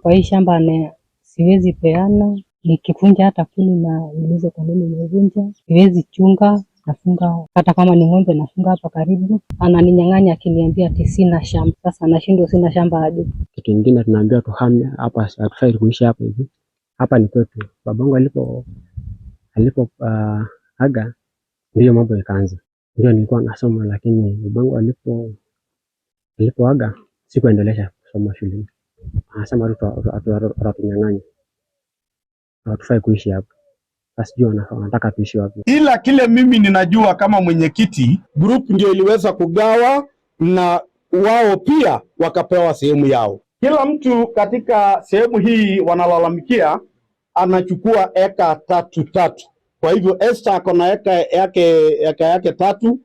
Kwa hii shamba siwezi peana, nikivunja hata kuni na ulizo kwa nini nimevunja, siwezi chunga, nafunga hata kama ni ng'ombe nafunga hapa karibu, ananinyang'anya akiniambia ati sina shamba. Sasa nashindwa sina shamba aje. Kitu kingine tunaambiwa tuhame hapa, hatufai kuishi hapa hivi. Hapa ni kwetu. Babangu alipo aga ndio mambo yakaanza. Ndio nilikuwa nasoma, lakini babangu alipoaga sikuendelea kusoma shule. Anasema atatunyang'anya. Hatufai kuishi hapa. Sasa sijui wanataka tuishi wapi. Ila kile mimi ninajua kama mwenyekiti, group ndio iliweza kugawa na wao pia wakapewa sehemu yao. Kila mtu katika sehemu hii wanalalamikia anachukua eka tatu. Kwa hivyo Esther ako na eka yake 3,